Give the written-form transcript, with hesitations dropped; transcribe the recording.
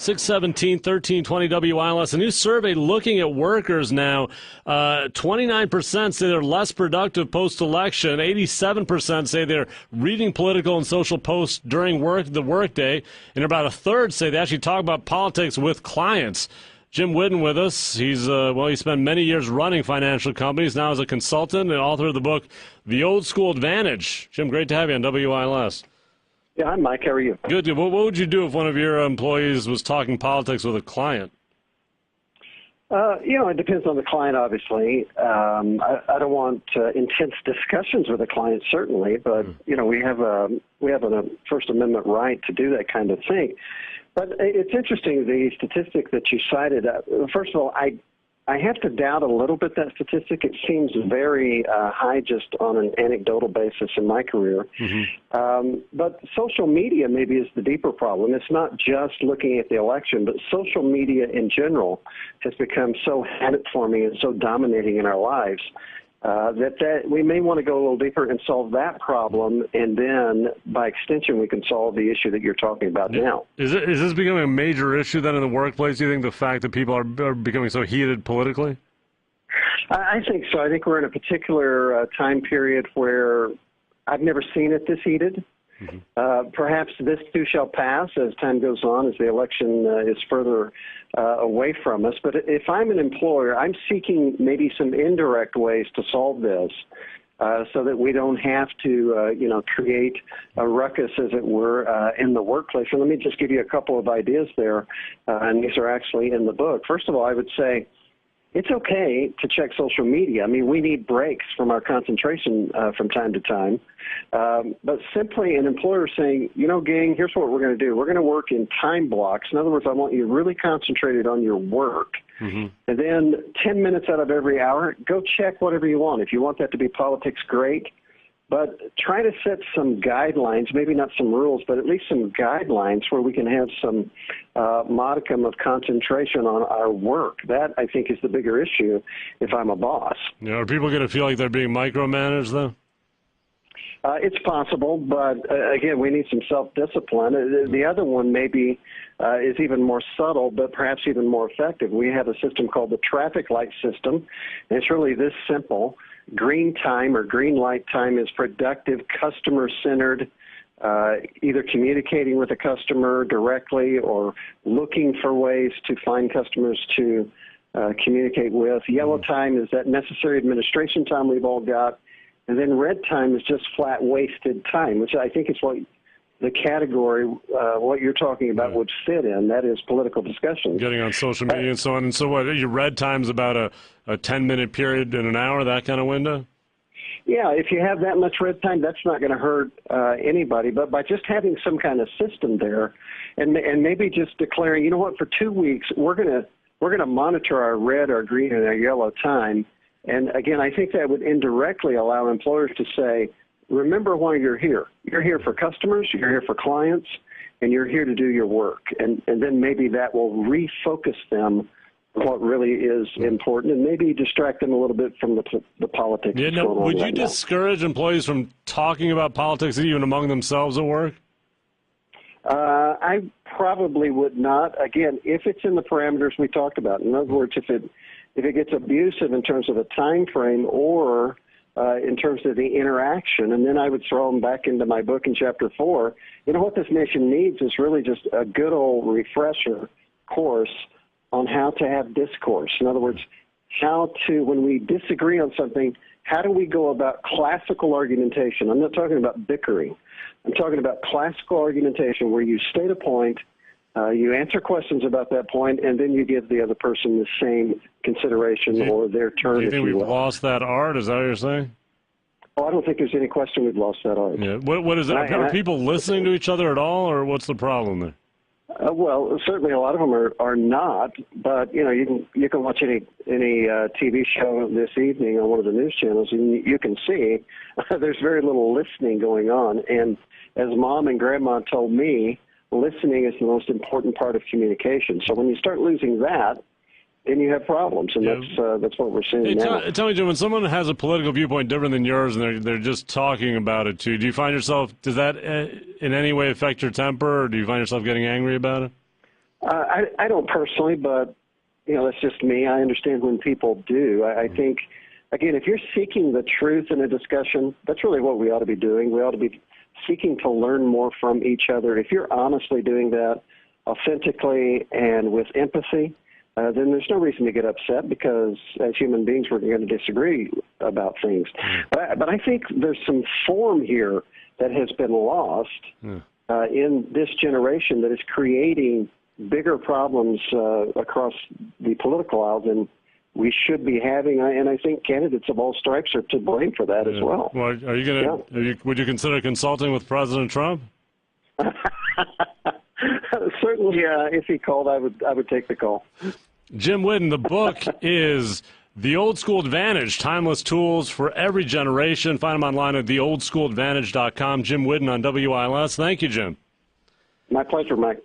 617, 1320 WILS. A new survey looking at workers now. 29% say they're less productive post-election. 87% say they're reading political and social posts during the workday. And about a third say they actually talk about politics with clients. Jim Whitten with us. He's he spent many years running financial companies, now as a consultant and author of the book, The Old School Advantage. Jim, great to have you on WILS. Yeah, hi, Mike. How are you? Good. What would you do if one of your employees was talking politics with a client? It depends on the client, obviously. I don't want intense discussions with a client, certainly, but we have a First Amendment right to do that kind of thing. But it's interesting, the statistic that you cited. First of all, I have to doubt a little bit that statistic. It seems very high just on an anecdotal basis in my career. But social media maybe is the deeper problem. It's not just looking at the election, but social media in general has become so habit-forming and so dominating in our lives that we may want to go a little deeper and solve that problem, and then, by extension, we can solve the issue that you're talking about now. Is this becoming a major issue then in the workplace, do you think, the fact that people are becoming so heated politically? I think so. I think we're in a particular time period where I've never seen it this heated. Perhaps this too shall pass as time goes on, as the election is further away from us. But if I'm an employer, I'm seeking maybe some indirect ways to solve this so that we don't have to, create a ruckus, as it were, in the workplace. And let me just give you a couple of ideas there, and these are actually in the book. First of all, I would say, it's okay to check social media. I mean, we need breaks from our concentration from time to time. But simply an employer saying, gang, here's what we're going to do. We're going to work in time blocks. In other words, I want you really concentrated on your work. And then 10 minutes out of every hour, go check whatever you want. If you want that to be politics, great. But try to set some guidelines, maybe not some rules, but at least some guidelines where we can have some modicum of concentration on our work. That, I think, is the bigger issue if I'm a boss. Are people going to feel like they're being micromanaged, though? It's possible, but again, we need some self-discipline. The other one maybe is even more subtle, but perhaps even more effective. We have a system called the traffic light system, and it's really this simple. Green time or green light time is productive, customer-centered, either communicating with a customer directly or looking for ways to find customers to communicate with. Yellow time is that necessary administration time we've all got. And then red time is just flat wasted time, which I think is what the category, what you're talking about, would fit in. That is political discussion. Getting on social media and so on. And so what, your red time's about a 10-minute period in an hour, that kind of window? Yeah, if you have that much red time, that's not going to hurt anybody. But by just having some kind of system there and maybe just declaring, for 2 weeks, we're going to monitor our red, our green, and our yellow time. And again, I think that would indirectly allow employers to say, remember why you're here. You're here for customers, you're here for clients, and you're here to do your work. And then maybe that will refocus them on what really is important and maybe distract them a little bit from the politics. Yeah, no, would you discourage employees from talking about politics even among themselves at work? I probably would not. Again, if it's in the parameters we talked about. In other words, if it gets abusive in terms of a time frame or in terms of the interaction, and then I would throw them back into my book in Chapter 4. What this nation needs is really just a good old refresher course on how to have discourse. In other words, how to, when we disagree on something, how do we go about classical argumentation? I'm not talking about bickering. I'm talking about classical argumentation where you state a point, you answer questions about that point, and then you give the other person the same consideration or their turn. Do you think we've lost that art? Is that what you're saying? Oh, I don't think there's any question we've lost that art. Yeah. What is that? Are people listening to each other at all, or what's the problem there? Well, certainly a lot of them are not, but you can watch any TV show this evening on one of the news channels, and you can see there's very little listening going on. And as Mom and Grandma told me, listening is the most important part of communication. So when you start losing that, then you have problems, and that's what we're seeing now. Tell me, Jim, when someone has a political viewpoint different than yours and they're just talking about it too, do you find yourself, does that in any way affect your temper, or do you find yourself getting angry about it? I don't personally, but, that's just me. I understand when people do. I think, again, if you're seeking the truth in a discussion, that's really what we ought to be doing. We ought to be seeking to learn more from each other. If you're honestly doing that authentically and with empathy, then there's no reason to get upset, because as human beings, we're going to disagree about things. But I think there's some form here that has been lost in this generation that is creating bigger problems across the political aisle than we should be having, and I think candidates of all stripes are to blame for that as well. Well, are you going to? Would you consider consulting with President Trump? Certainly, if he called, I would take the call. Jim Whitten, the book is The Old School Advantage: Timeless Tools for Every Generation. Find him online at theoldschooladvantage.com. Jim Whitten on WILS. Thank you, Jim. My pleasure, Mike.